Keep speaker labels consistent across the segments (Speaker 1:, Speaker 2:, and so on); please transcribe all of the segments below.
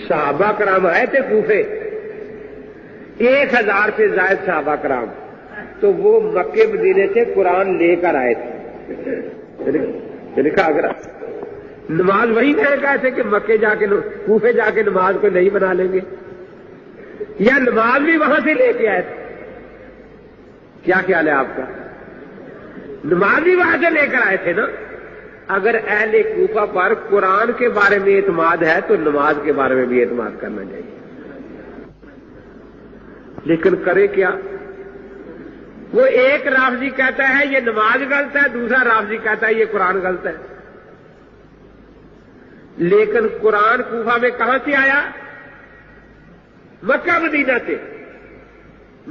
Speaker 1: صحابہ کرام آئے تھے کوفے، 1000 سے زائد صحابہ کرام، تو وہ مکے مدینے سے قرآن لے کر آئے تھے. لکھا اگر نماز وہی کہے تھے کہ مکے جا کے کوفے جا کے نماز کو نہیں بنا لیں گے، یا نماز بھی وہاں سے لے کے آئے تھے؟ کیا خیال ہے آپ کا؟ نماز بھی وہاں سے لے کر آئے تھے نا. اگر اہل کوفہ پر قرآن کے بارے میں اعتماد ہے تو نماز کے بارے میں بھی اعتماد کرنا چاہیے. لیکن کرے کیا؟ وہ ایک رافضی کہتا ہے یہ نماز غلط ہے، دوسرا رافضی کہتا ہے یہ قرآن غلط ہے. لیکن قرآن کوفہ میں کہاں سے آیا؟ مکہ مدینہ سے.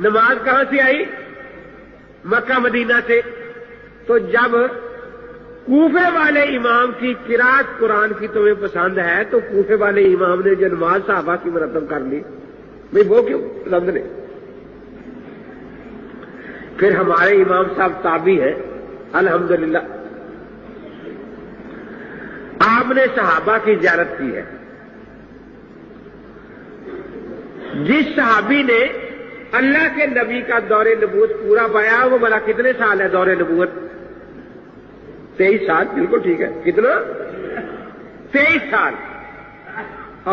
Speaker 1: نماز کہاں سے آئی؟ مکہ مدینہ سے. تو جب کوفے والے امام کی قرات قرآن کی تمہیں پسند ہے تو کوفے والے امام نے جو نماز صحابہ کی مرتب کر لی، بھئی وہ کیوں پسند نہیں؟ پھر ہمارے امام صاحب تابعی ہیں الحمدللہ. آپ نے صحابہ کی زیارت کی ہے. جس صحابی نے اللہ کے نبی کا دور نبوت پورا پایا وہ بلا کتنے سال ہے دور نبوت؟ 23 سال. بالکل ٹھیک ہے. کتنا؟ 23 سال.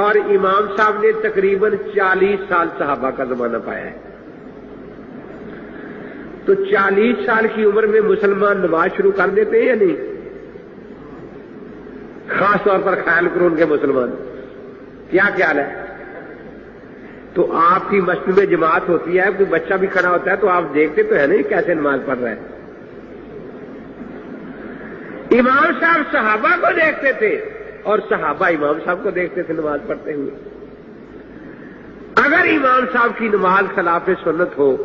Speaker 1: اور امام صاحب نے تقریباً 40 سال صحابہ کا زمانہ پایا ہے. تو 40 سال کی عمر میں مسلمان نماز شروع کر دیتے ہیں یا نہیں؟ خاص طور پر خیال کرو ان کے مسلمان. کیا خیال ہے؟ تو آپ کی مسجد میں جماعت ہوتی ہے، کوئی بچہ بھی کھڑا ہوتا ہے تو آپ دیکھتے تو ہے نہیں کیسے نماز پڑھ رہا ہے. امام صاحب صحابہ کو دیکھتے تھے اور صحابہ امام صاحب کو دیکھتے تھے نماز پڑھتے ہوئے. اگر امام صاحب کی نماز خلاف سنت ہو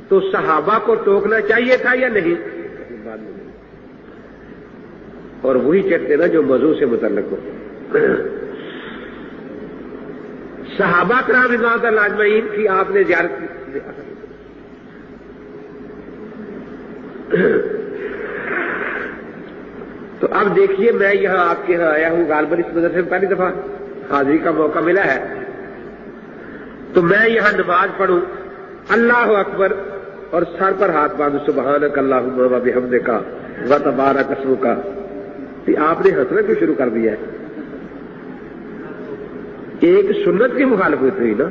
Speaker 1: تو صحابہ کو ٹوکنا چاہیے تھا یا نہیں؟ اور وہی چڑھتے نا جو موضوع سے متعلق ہو. صحابہ کرام رضوان اللہ اجمعین کی آپ نے زیارت کی. تو اب دیکھیے میں یہاں آپ کے یہاں آیا ہوں غالباً اس مدرسے میں پہلی دفعہ حاضری کا موقع ملا ہے. تو میں یہاں نماز پڑھوں اللہ اکبر اور سر پر ہاتھ باندھ سبحانک اللہم و بحمدک و تبارک اسمک. آپ نے ہنسنا کیوں شروع کر دیا ہے؟ ایک سنت کی مخالفت ہوئی نا،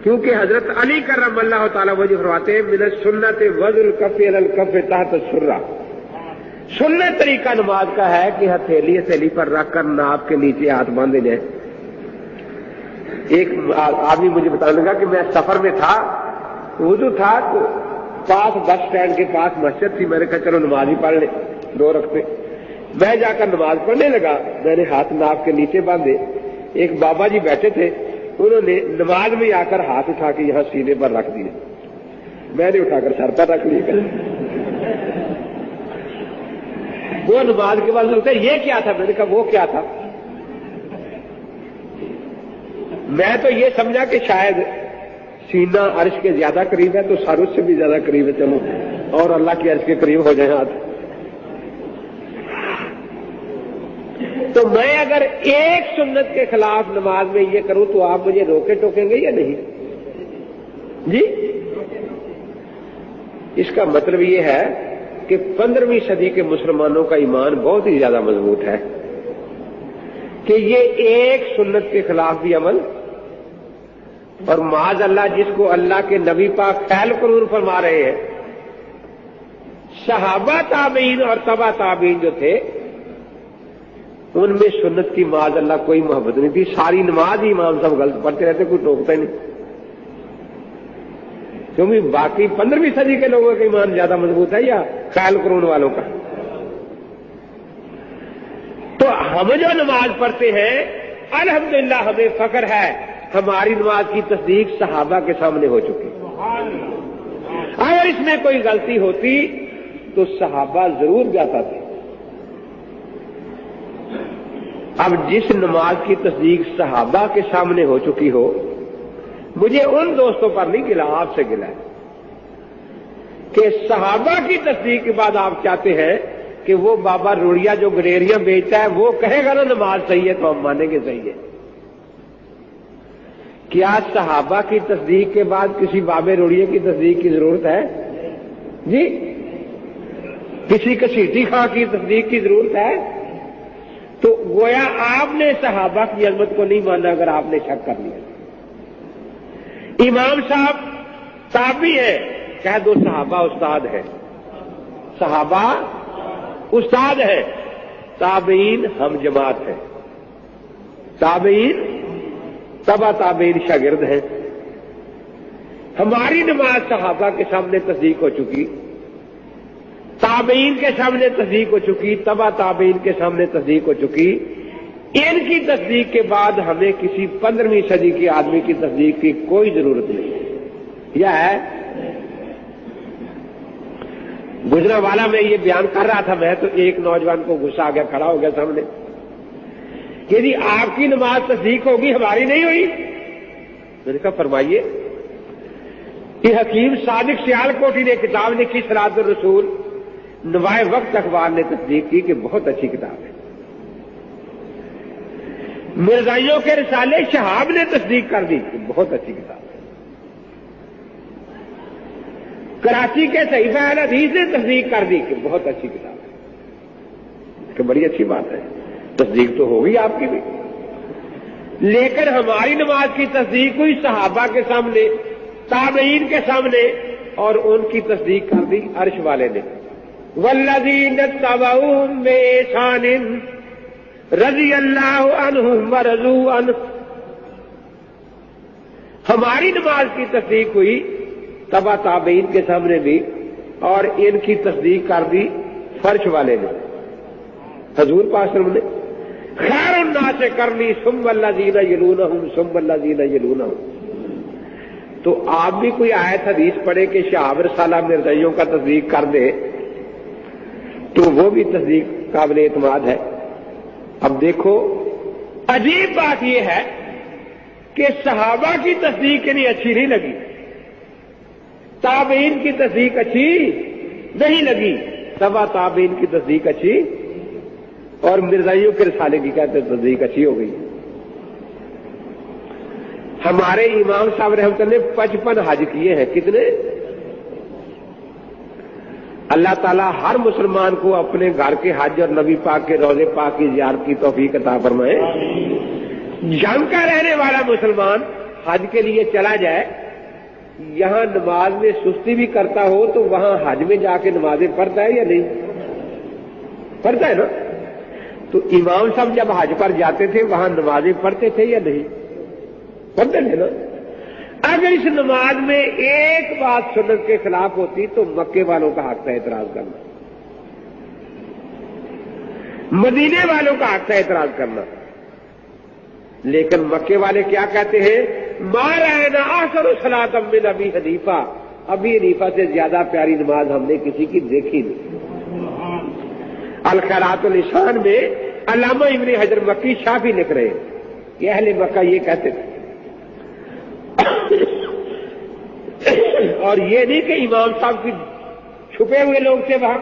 Speaker 1: کیونکہ حضرت علی کرم اللہ تعالیٰ وجہ فرماتے ہیں من السنت وضع الکف علی الکف تحت السرہ. سنت طریقہ نماز کا ہے کہ ہتھیلی پر رکھ کر ناف کے نیچے ہاتھ باندھے جائیں. ایک آدمی مجھے بتانے لگا کہ میں سفر میں تھا، وضو تھا تو پاس بس اسٹینڈ کے پاس مسجد تھی. میں نے کہا چلو نماز ہی پڑھ لیں 2 رکعتیں. میں جا کر نماز پڑھنے لگا، میں نے ہاتھ ناف کے نیچے باندھے. ایک بابا جی بیٹھے تھے، انہوں نے نماز میں آ کر ہاتھ اٹھا کے یہاں سینے پر رکھ دیے. میں نے اٹھا کر سر پر رکھ لیے. وہ نماز کے بعد سوچتے یہ کیا تھا؟ میں نے کہا وہ کیا تھا؟ میں تو یہ سمجھا کہ شاید سینہ عرش کے زیادہ قریب ہے تو سر اس سے بھی زیادہ قریب ہے، چلو اور اللہ کے عرش کے قریب ہو جائیں ہاتھ. تو میں اگر ایک سنت کے خلاف نماز میں یہ کروں تو آپ مجھے روکے ٹوکیں گے یا نہیں؟ جی، اس کا مطلب یہ ہے کہ 15ویں صدی کے مسلمانوں کا ایمان بہت ہی زیادہ مضبوط ہے کہ یہ ایک سنت کے خلاف بھی عمل. اور معاذ اللہ جس کو اللہ کے نبی پاک خیل قرون فرما رہے ہیں، صحابہ تابعین اور تبع تابعین جو تھے ان میں سنت کی معاذ اللہ کوئی محبت نہیں تھی. ساری نماز ہی امام صاحب غلط پڑھتے رہتے، کوئی ٹوکتا ہی نہیں. کیونکہ باقی 15ویں صدی کے لوگوں کا ایمان زیادہ مضبوط ہے یا خیال قرون والوں کا؟ تو ہم جو نماز پڑھتے ہیں الحمدللہ ہمیں فخر ہے، ہماری نماز کی تصدیق صحابہ کے سامنے ہو چکی. اگر اس میں کوئی غلطی ہوتی تو صحابہ ضرور جاتا تھے. اب جس نماز کی تصدیق صحابہ کے سامنے ہو چکی ہو، مجھے ان دوستوں پر نہیں گلا، آپ سے گلا ہے کہ صحابہ کی تصدیق کے بعد آپ چاہتے ہیں کہ وہ بابا روڑیا جو گڈیریاں بیچتا ہے وہ کہے گا نا نماز صحیح ہے تو ہم مانیں گے صحیح ہے. کیا صحابہ کی تصدیق کے بعد کسی بابے روڑیے کی تصدیق کی ضرورت ہے؟ جی کسی کسیٹی خاں کی تصدیق کی ضرورت ہے؟ تو گویا آپ نے صحابہ کی عظمت کو نہیں مانا اگر آپ نے شک کر لیا. امام صاحب تابعی ہے، کہہ دو صحابہ استاد ہے. صحابہ استاد ہے، تابعین ہم جماعت ہے. تابعین تبع تابعین شاگرد ہیں. ہماری نماز صحابہ کے سامنے تصدیق ہو چکی، تابعین کے سامنے تصدیق ہو چکی، تبع تابعین کے سامنے تصدیق ہو چکی. ان کی تصدیق کے بعد ہمیں کسی 15ویں صدی کے آدمی کی تصدیق کی کوئی ضرورت نہیں. یا ہے گجرا والا میں یہ بیان کر رہا تھا میں تو ایک نوجوان کو غصہ آ گیا، کھڑا ہو گیا سامنے کہ جی آپ کی نماز تصدیق ہوگی ہماری نہیں ہوئی. میں نے کہا فرمائیے. یہ حکیم صادق سیال کوٹی نے کتاب لکھی صلاۃ الرسول، نوائے وقت اخبار نے تصدیق کی کہ بہت اچھی کتاب ہے. مرزائیوں کے رسالے شہاب نے تصدیق کر دی کہ بہت اچھی کتاب ہے. کراچی کے صحیفہ اہل حدیث نے تصدیق کر دی کہ بہت اچھی کتاب ہے. کہ بڑی اچھی بات ہے، تصدیق تو ہوگی آپ کی بھی. لیکن ہماری نماز کی تصدیق ہوئی صحابہ کے سامنے، تابعین کے سامنے، اور ان کی تصدیق کر دی عرش والے نے. والذین اتبعوہم بإحسان رضی اللہ عنہم ورضوا عنہ. ہماری نماز کی تصدیق ہوئی تبع تابعین کے سامنے بھی، اور ان کی تصدیق کر دی فرش والے نے. حضور پاک صلی اللہ علیہ وسلم نے خیر الناس کرنی ثم الذین یلونہم ثم الذین یلونہم. تو آپ بھی کوئی آیت حدیث پڑھے کہ شہاب رسالہ مرزائیوں کا تصدیق کر دے تو وہ بھی تصدیق قابل اعتماد ہے. اب دیکھو عجیب بات یہ ہے کہ صحابہ کی تصدیق انہیں اچھی نہیں لگی، تابعین کی تصدیق اچھی نہیں لگی، تبع تابعین کی تصدیق اچھی، اور مرزائیوں کے رسالے کی کہتے تصدیق اچھی ہو گئی. ہمارے امام صاحب رحمۃ اللہ نے 55 حج کیے ہیں. کتنے؟ اللہ تعالیٰ ہر مسلمان کو اپنے گھر کے حج اور نبی پاک کے روضے پاک کی زیارت کی توفیق عطا فرمائے. جنگ کا رہنے والا مسلمان حج کے لیے چلا جائے، یہاں نماز میں سستی بھی کرتا ہو تو وہاں حج میں جا کے نمازیں پڑھتا ہے یا نہیں؟ پڑھتا ہے نا. تو امام صاحب جب حج پر جاتے تھے وہاں نمازیں پڑھتے تھے یا نہیں؟ پڑھتے تھے نا. اگر اس نماز میں ایک بات سنت کے خلاف ہوتی تو مکے والوں کا حق تھا اعتراض کرنا، مدینے والوں کا حق تھا اعتراض کرنا. لیکن مکے والے کیا کہتے ہیں؟ ما رأینا احسن صلاۃ من ابی حنیفہ. ابی حنیفہ سے زیادہ پیاری نماز ہم نے کسی کی دیکھی نہیں. الخیرات الاسان میں علامہ ابن حجر مکی شافعی لکھ رہے ہیں کہ اہل مکہ یہ کہتے تھے. اور یہ نہیں کہ امام صاحب کی چھپے ہوئے لوگ تھے وہاں.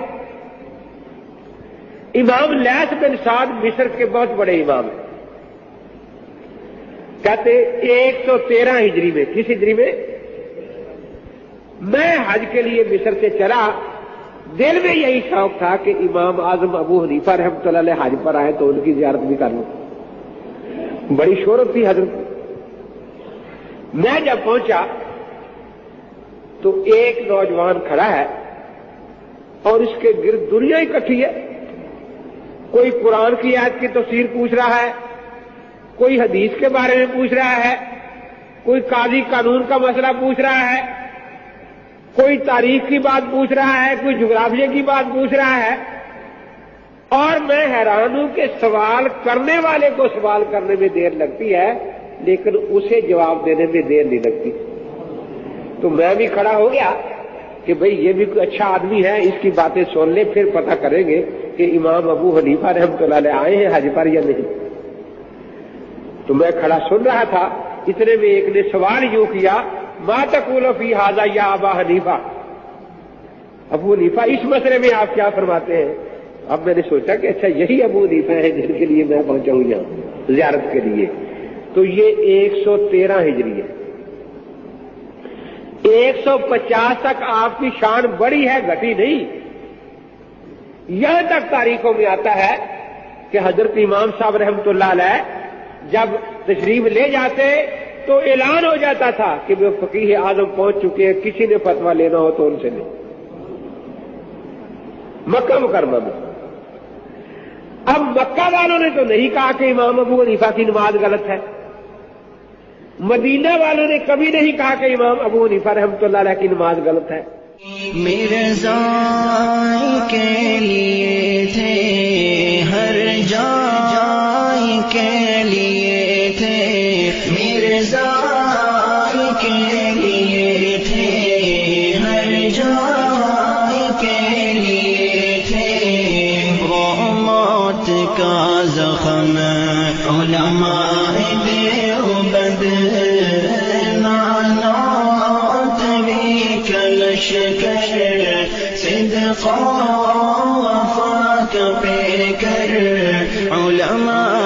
Speaker 1: امام لیث بن سعد مصر کے بہت بڑے امام ہیں. کہتے 113 ہجری میں، کس ہجری میں حج کے لیے مصر سے چلا. دل میں یہی شوق تھا کہ امام اعظم ابو حنیفہ رحمۃ اللہ علیہ حج پر آئے تو ان کی زیارت بھی کر لوں. بڑی شہرت تھی حضرت. میں جب پہنچا تو ایک نوجوان کھڑا ہے اور اس کے گرد دنیا اکٹھی ہے. کوئی قرآن کی آیت کی تفسیر پوچھ رہا ہے، کوئی حدیث کے بارے میں پوچھ رہا ہے، کوئی قاضی قانون کا مسئلہ پوچھ رہا ہے، کوئی تاریخ کی بات پوچھ رہا ہے، کوئی جغرافیہ کی بات پوچھ رہا ہے. اور میں حیران ہوں کہ سوال کرنے والے کو سوال کرنے میں دیر لگتی ہے لیکن اسے جواب دینے میں دیر نہیں لگتی. تو میں بھی کھڑا ہو گیا کہ بھئی یہ بھی کوئی اچھا آدمی ہے، اس کی باتیں سن لیں پھر پتہ کریں گے کہ امام ابو حنیفہ رحمۃ اللہ علیہ آئے ہیں حج پر یا نہیں. تو میں کھڑا سن رہا تھا، اتنے میں ایک نے سوال یوں کیا، ما تقول فی ھذا یا ابا حنیفہ. ابو حنیفہ اس مسئلے میں آپ کیا فرماتے ہیں؟ اب میں نے سوچا کہ اچھا یہی ابو حنیفہ ہے جن کے لیے میں پہنچا ہوں یہاں زیارت کے لیے. تو یہ 113 ہجری ہے. 150 تک آپ کی شان بڑی ہے، گھٹی نہیں. یہاں تک تاریخوں میں آتا ہے کہ حضرت امام صاحب رحمۃ اللہ علیہ جب تشریف لے جاتے تو اعلان ہو جاتا تھا کہ وہ فقیہ اعظم پہنچ چکے ہیں، کسی نے فتویٰ لینا ہو تو ان سے لیں. مکہ مکرمہ میں. اب مکہ والوں نے تو نہیں کہا کہ امام ابو حنیفہ کی نماز غلط ہے، مدینہ والوں نے کبھی نہیں کہا کہ امام ابو حنیفہ رحمۃ اللہ علیہ کی نماز غلط ہے.
Speaker 2: مرزا کے لیے تھے ہر جائے کے لیے تھے، مرزا کے لیے تھے ہر جائے کے لیے تھے. وہ موت کا زخم علماء دیوبند لشکر صدق وفا کا پے کر علماء